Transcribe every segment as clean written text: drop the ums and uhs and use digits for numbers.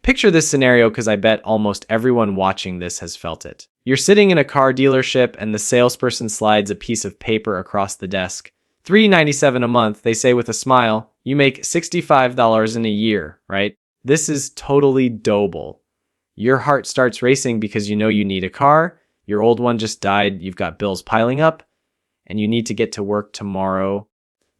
Picture this scenario because I bet almost everyone watching this has felt it. You're sitting in a car dealership and the salesperson slides a piece of paper across the desk. $397 a month, they say with a smile. You make $65 in a year, right? This is totally doable. Your heart starts racing because you know you need a car, your old one just died, you've got bills piling up, and you need to get to work tomorrow.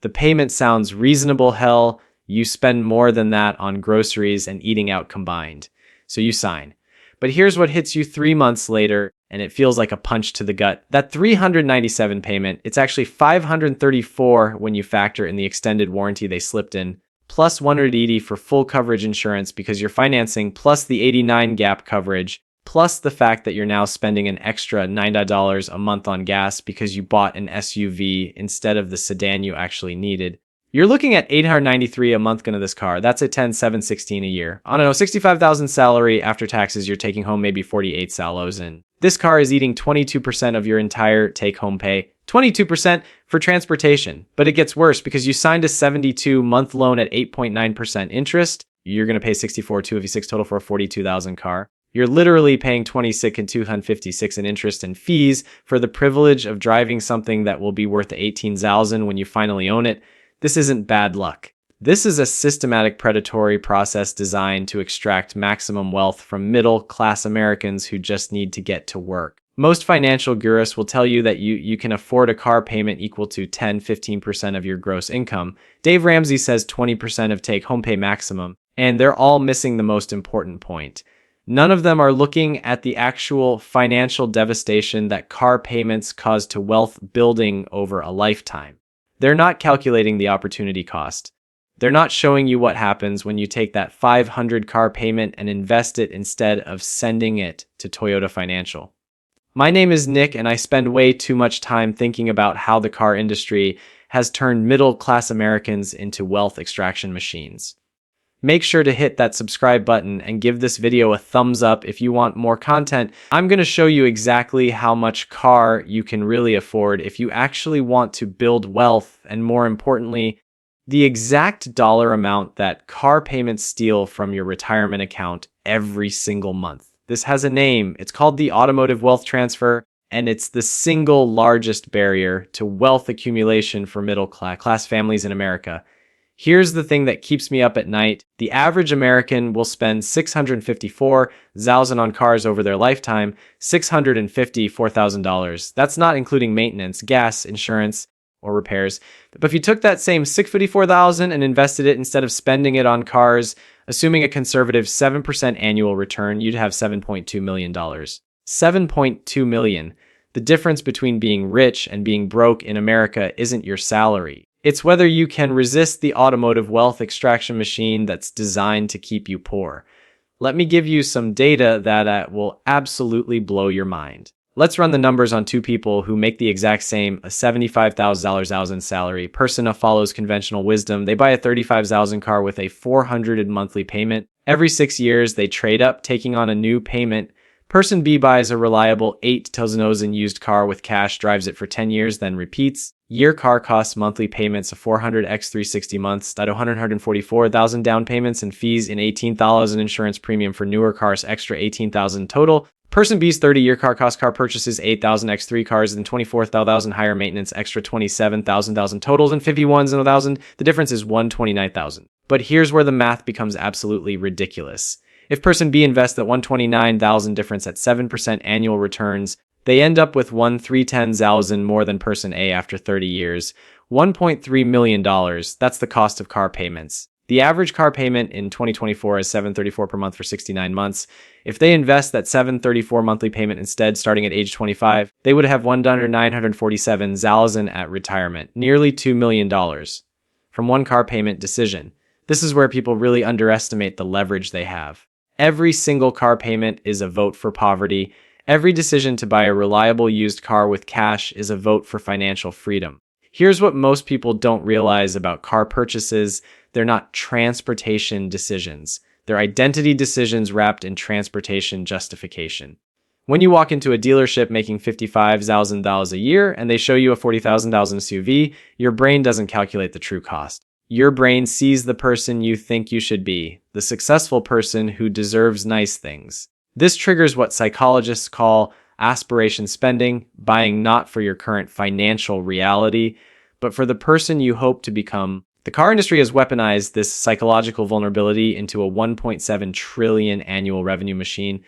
The payment sounds reasonable hell. You spend more than that on groceries and eating out combined. So you sign. But here's what hits you 3 months later, and it feels like a punch to the gut. That $397 payment, it's actually $534 when you factor in the extended warranty they slipped in, plus $180 for full coverage insurance because you're financing, plus the $89 gap coverage, plus the fact that you're now spending an extra $90 a month on gas because you bought an SUV instead of the sedan you actually needed. You're looking at $893 a month into this car. That's a $10,716 a year. I don't know, $65,000 salary after taxes, you're taking home maybe 48 salos, and this car is eating 22% of your entire take-home pay. 22% for transportation. But it gets worse because you signed a 72-month loan at 8.9% interest. You're going to pay $64,256 total for a $42,000 car. You're literally paying $26,256 in interest and fees for the privilege of driving something that will be worth $18,000 when you finally own it. This isn't bad luck. This is a systematic predatory process designed to extract maximum wealth from middle-class Americans who just need to get to work. Most financial gurus will tell you that you can afford a car payment equal to 10-15% of your gross income. Dave Ramsey says 20% of take-home pay maximum, and they're all missing the most important point. None of them are looking at the actual financial devastation that car payments cause to wealth building over a lifetime. They're not calculating the opportunity cost. They're not showing you what happens when you take that $500 car payment and invest it instead of sending it to Toyota Financial. My name is Nick, and I spend way too much time thinking about how the car industry has turned middle-class Americans into wealth extraction machines. Make sure to hit that subscribe button and give this video a thumbs up if you want more content. I'm going to show you exactly how much car you can really afford if you actually want to build wealth, and more importantly, the exact dollar amount that car payments steal from your retirement account every single month. This has a name. It's called the automotive wealth transfer, and it's the single largest barrier to wealth accumulation for middle-class families in America. Here's the thing that keeps me up at night. The average American will spend $654,000 on cars over their lifetime, $654,000. That's not including maintenance, gas, insurance, or repairs. But if you took that same $654,000 and invested it instead of spending it on cars, assuming a conservative 7% annual return, you'd have $7.2 million. $7.2 million. The difference between being rich and being broke in America isn't your salary. It's whether you can resist the automotive wealth extraction machine that's designed to keep you poor. Let me give you some data that will absolutely blow your mind. Let's run the numbers on two people who make the exact same, a $75,000 salary. Person A follows conventional wisdom. They buy a $35,000 car with a $400 monthly payment. Every 6 years, they trade up, taking on a new payment. Person B buys a reliable $8,000 used car with cash, drives it for 10 years, then repeats. Year car costs monthly payments of $400 x 360 months, at $144,000 down payments and fees in $18,000 insurance premium for newer cars, extra $18,000 total. Person B's 30-year car cost car purchases $8,000 x 3 cars and $24,000 higher maintenance, extra $27,000 totals and $51,000. The difference is $129,000. But here's where the math becomes absolutely ridiculous. If person B invests that $129,000 difference at 7% annual returns, they end up with $1,310,000 more than person A after 30 years. $1.3 million, that's the cost of car payments. The average car payment in 2024 is $734 per month for 69 months. If they invest that $734 monthly payment instead, starting at age 25, they would have $1,947,000 at retirement, nearly $2 million from one car payment decision. This is where people really underestimate the leverage they have. Every single car payment is a vote for poverty. Every decision to buy a reliable used car with cash is a vote for financial freedom. Here's what most people don't realize about car purchases. They're not transportation decisions. They're identity decisions wrapped in transportation justification. When you walk into a dealership making $55,000 a year and they show you a $40,000 SUV, your brain doesn't calculate the true cost. Your brain sees the person you think you should be, the successful person who deserves nice things. This triggers what psychologists call aspiration spending, buying not for your current financial reality, but for the person you hope to become. The car industry has weaponized this psychological vulnerability into a 1.7 trillion annual revenue machine.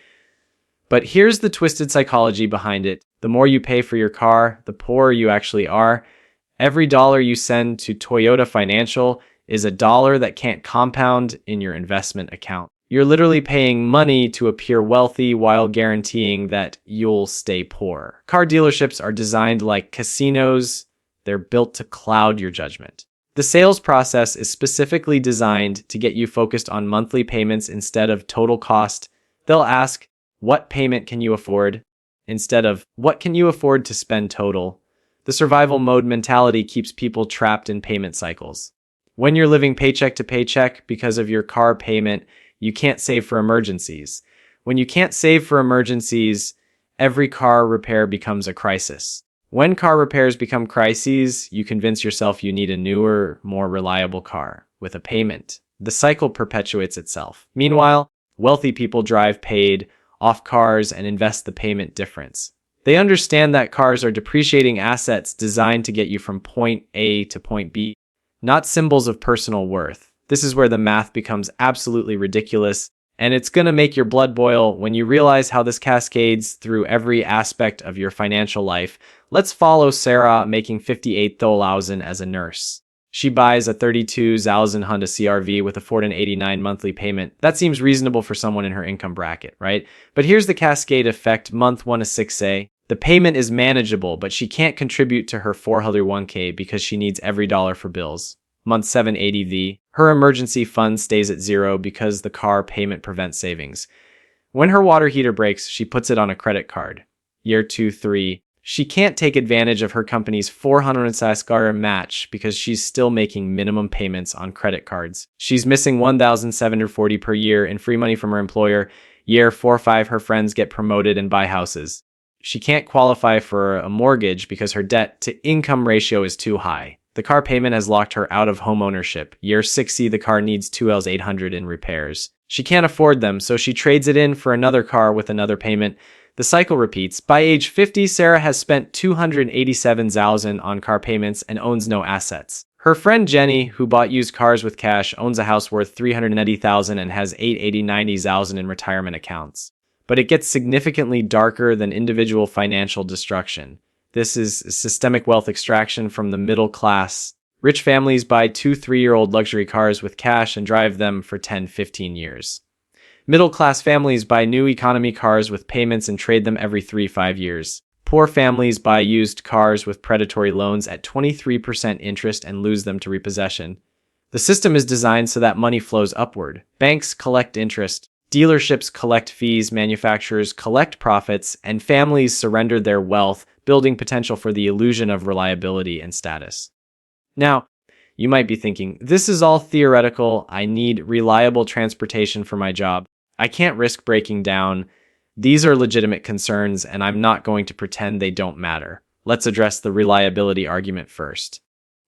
But here's the twisted psychology behind it. The more you pay for your car, the poorer you actually are. Every dollar you send to Toyota Financial is a dollar that can't compound in your investment account. You're literally paying money to appear wealthy while guaranteeing that you'll stay poor. Car dealerships are designed like casinos. They're built to cloud your judgment. The sales process is specifically designed to get you focused on monthly payments instead of total cost. They'll ask, what payment can you afford? Instead of, what can you afford to spend total? The survival mode mentality keeps people trapped in payment cycles. When you're living paycheck to paycheck because of your car payment, you can't save for emergencies. When you can't save for emergencies, every car repair becomes a crisis. When car repairs become crises, you convince yourself you need a newer, more reliable car with a payment. The cycle perpetuates itself. Meanwhile, wealthy people drive paid off cars and invest the payment difference. They understand that cars are depreciating assets designed to get you from point A to point B, not symbols of personal worth. This is where the math becomes absolutely ridiculous, and it's going to make your blood boil when you realize how this cascades through every aspect of your financial life. Let's follow Sarah making 58,000 as a nurse. She buys a 32,000 Honda CR-V with a 489 monthly payment. That seems reasonable for someone in her income bracket, right? But here's the cascade effect. Month 1 is 6A. The payment is manageable, but she can't contribute to her 401k because she needs every dollar for bills. Month 7 ADV. Her emergency fund stays at zero because the car payment prevents savings. When her water heater breaks, she puts it on a credit card. Year 2, 3. She can't take advantage of her company's 400 SASCAR match because she's still making minimum payments on credit cards. She's missing $1,740 per year in free money from her employer. Year 4, 5, her friends get promoted and buy houses. She can't qualify for a mortgage because her debt-to-income ratio is too high. The car payment has locked her out of home ownership. Year 6C, the car needs $2,800 in repairs. She can't afford them, so she trades it in for another car with another payment. The cycle repeats. By age 50, Sarah has spent $287,000 on car payments and owns no assets. Her friend Jenny, who bought used cars with cash, owns a house worth $390,000 and has $890,000 in retirement accounts. But it gets significantly darker than individual financial destruction. This is systemic wealth extraction from the middle class. Rich families buy 2 3-year-old luxury cars with cash and drive them for 10-15 years. Middle-class families buy new economy cars with payments and trade them every 3-5 years. Poor families buy used cars with predatory loans at 23% interest and lose them to repossession. The system is designed so that money flows upward. Banks collect interest, dealerships collect fees, manufacturers collect profits, and families surrender their wealth, building potential for the illusion of reliability and status. Now, you might be thinking, this is all theoretical. I need reliable transportation for my job. I can't risk breaking down. These are legitimate concerns, and I'm not going to pretend they don't matter. Let's address the reliability argument first.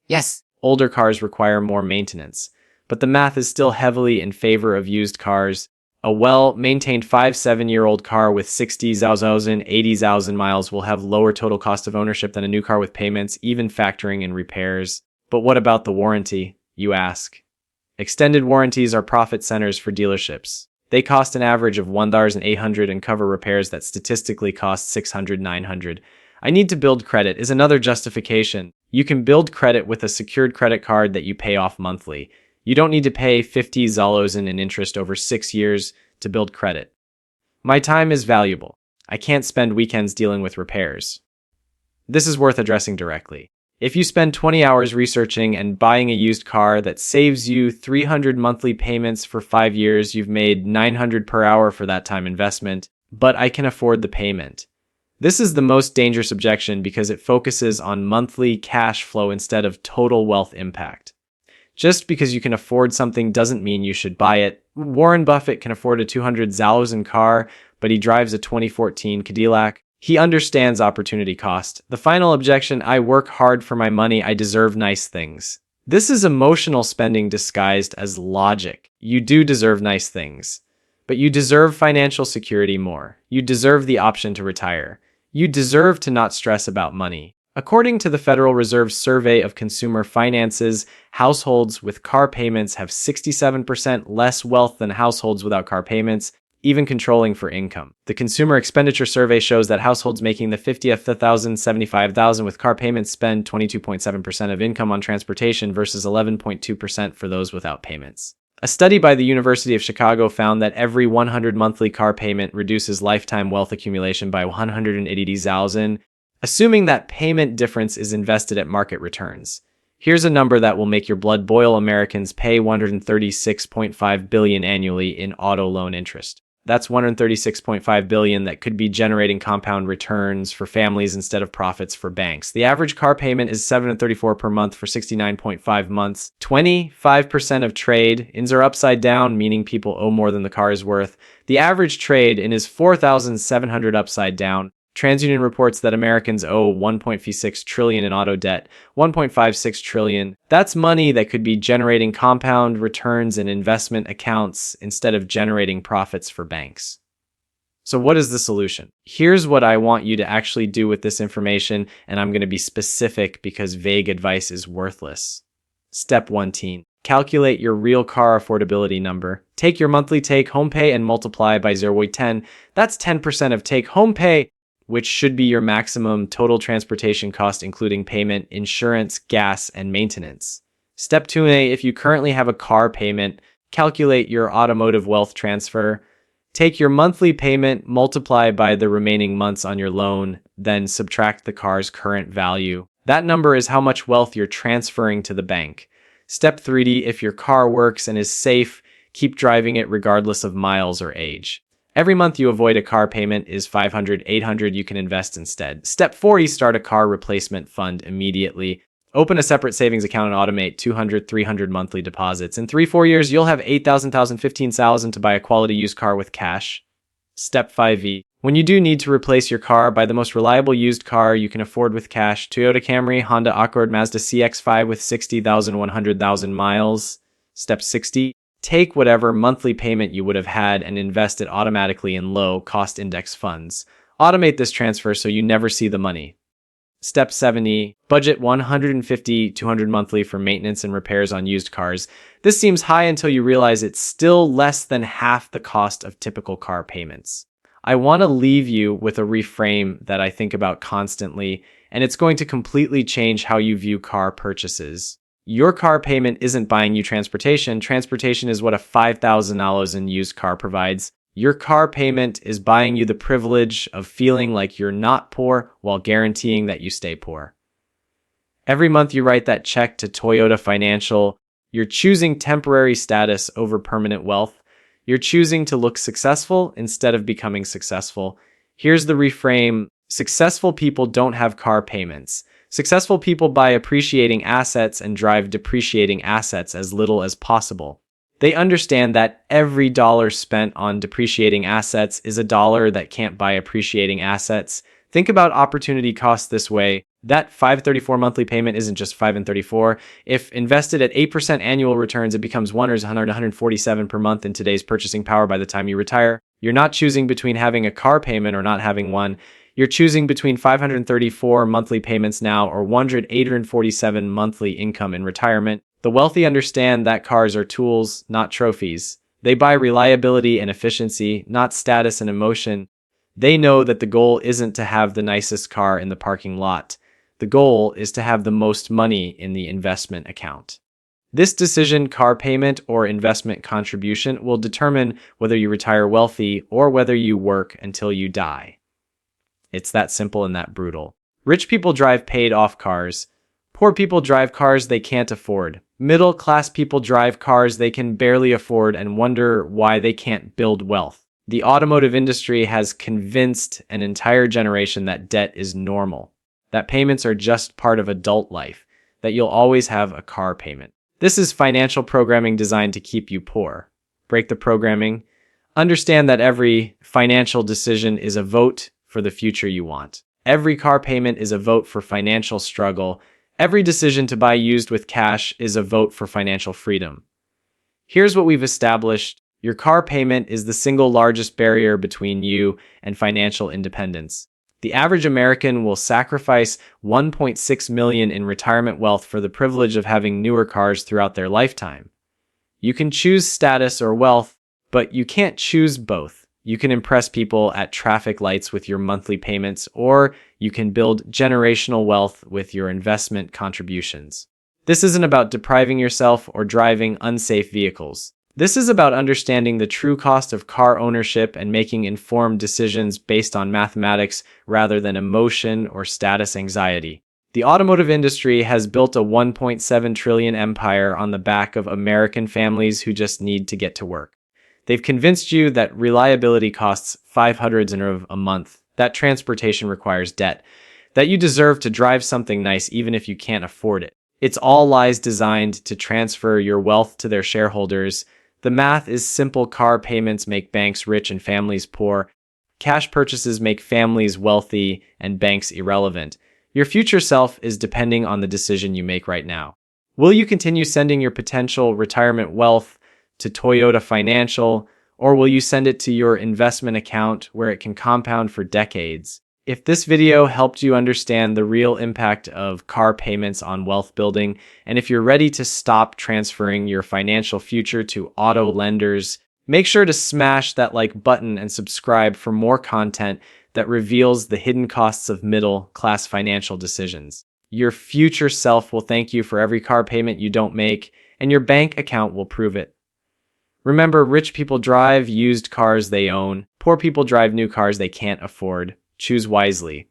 Yes, older cars require more maintenance, but the math is still heavily in favor of used cars. A well-maintained 5-7-year-old car with 60,000, 80,000 miles will have lower total cost of ownership than a new car with payments, even factoring in repairs. But what about the warranty, you ask? Extended warranties are profit centers for dealerships. They cost an average of $1,800 and cover repairs that statistically cost $600, $900. I need to build credit is another justification. You can build credit with a secured credit card that you pay off monthly. You don't need to pay $50 in interest over 6 years to build credit. My time is valuable. I can't spend weekends dealing with repairs. This is worth addressing directly. If you spend 20 hours researching and buying a used car that saves you 300 monthly payments for 5 years, you've made $900 per hour for that time investment, but I can afford the payment. This is the most dangerous objection because it focuses on monthly cash flow instead of total wealth impact. Just because you can afford something doesn't mean you should buy it. Warren Buffett can afford a $200,000 car, but he drives a 2014 Cadillac. He understands opportunity cost. The final objection, I work hard for my money, I deserve nice things. This is emotional spending disguised as logic. You do deserve nice things, but you deserve financial security more. You deserve the option to retire. You deserve to not stress about money. According to the Federal Reserve's survey of consumer finances, households with car payments have 67% less wealth than households without car payments, even controlling for income. The Consumer Expenditure Survey shows that households making the 50th to 75,000 with car payments spend 22.7% of income on transportation versus 11.2% for those without payments. A study by the University of Chicago found that every 100 monthly car payment reduces lifetime wealth accumulation by 180,000, assuming that payment difference is invested at market returns. Here's a number that will make your blood boil. Americans pay $136.5 billion annually in auto loan interest. That's $136.5 billion that could be generating compound returns for families instead of profits for banks. The average car payment is $734 per month for 69.5 months. 25% of trade-ins are upside down, meaning people owe more than the car is worth. The average trade-in is $4,700 upside down. TransUnion reports that Americans owe $1.56 trillion in auto debt, $1.56 trillion. That's money that could be generating compound returns in investment accounts instead of generating profits for banks. So what is the solution? Here's what I want you to actually do with this information, and I'm going to be specific because vague advice is worthless. Step 1, teen. Calculate your real car affordability number. Take your monthly take-home pay and multiply by 0.10. That's 10% of take-home pay, which should be your maximum total transportation cost, including payment, insurance, gas, and maintenance. Step 2A, if you currently have a car payment, calculate your automotive wealth transfer. Take your monthly payment, multiply by the remaining months on your loan, then subtract the car's current value. That number is how much wealth you're transferring to the bank. Step 3D, if your car works and is safe, keep driving it regardless of miles or age. Every month you avoid a car payment is $500, $800 you can invest instead. Step 4, start a car replacement fund immediately. Open a separate savings account and automate $200, $300 monthly deposits. In 3-4 years, you'll have $8,000, $15,000 to buy a quality used car with cash. Step 5E, when you do need to replace your car, buy the most reliable used car you can afford with cash. Toyota Camry, Honda Accord, Mazda CX-5 with 60,000, 100,000 miles. Step 60, take whatever monthly payment you would have had and invest it automatically in low-cost index funds. Automate this transfer so you never see the money. Step 70, budget $150, $200 monthly for maintenance and repairs on used cars. This seems high until you realize it's still less than half the cost of typical car payments. I want to leave you with a reframe that I think about constantly, and it's going to completely change how you view car purchases. Your car payment isn't buying you transportation. Transportation is what a $5,000 in used car provides. Your car payment is buying you the privilege of feeling like you're not poor while guaranteeing that you stay poor. Every month you write that check to Toyota Financial, you're choosing temporary status over permanent wealth. You're choosing to look successful instead of becoming successful. Here's the reframe. Successful people don't have car payments. Successful people buy appreciating assets and drive depreciating assets as little as possible. They understand that every dollar spent on depreciating assets is a dollar that can't buy appreciating assets. Think about opportunity cost this way. That $534 monthly payment isn't just $534. If invested at 8% annual returns, it becomes $147 per month in today's purchasing power by the time you retire. You're not choosing between having a car payment or not having one. You're choosing between 534 monthly payments now or 847 monthly income in retirement. The wealthy understand that cars are tools, not trophies. They buy reliability and efficiency, not status and emotion. They know that the goal isn't to have the nicest car in the parking lot. The goal is to have the most money in the investment account. This decision, car payment or investment contribution, will determine whether you retire wealthy or whether you work until you die. It's that simple and that brutal. Rich people drive paid-off cars. Poor people drive cars they can't afford. Middle-class people drive cars they can barely afford and wonder why they can't build wealth. The automotive industry has convinced an entire generation that debt is normal, that payments are just part of adult life, that you'll always have a car payment. This is financial programming designed to keep you poor. Break the programming. Understand that every financial decision is a vote for the future you want. Every car payment is a vote for financial struggle. Every decision to buy used with cash is a vote for financial freedom. Here's what we've established. Your car payment is the single largest barrier between you and financial independence. The average American will sacrifice 1.6 million in retirement wealth for the privilege of having newer cars throughout their lifetime. You can choose status or wealth, but you can't choose both. You can impress people at traffic lights with your monthly payments, or you can build generational wealth with your investment contributions. This isn't about depriving yourself or driving unsafe vehicles. This is about understanding the true cost of car ownership and making informed decisions based on mathematics rather than emotion or status anxiety. The automotive industry has built a 1.7 trillion empire on the back of American families who just need to get to work. They've convinced you that reliability costs $500 a month, that transportation requires debt, that you deserve to drive something nice even if you can't afford it. It's all lies designed to transfer your wealth to their shareholders. The math is simple. Car payments make banks rich and families poor. Cash purchases make families wealthy and banks irrelevant. Your future self is depending on the decision you make right now. Will you continue sending your potential retirement wealth to Toyota Financial, or will you send it to your investment account where it can compound for decades? If this video helped you understand the real impact of car payments on wealth building, and if you're ready to stop transferring your financial future to auto lenders, make sure to smash that like button and subscribe for more content that reveals the hidden costs of middle-class financial decisions. Your future self will thank you for every car payment you don't make, and your bank account will prove it. Remember, rich people drive used cars they own. Poor people drive new cars they can't afford. Choose wisely.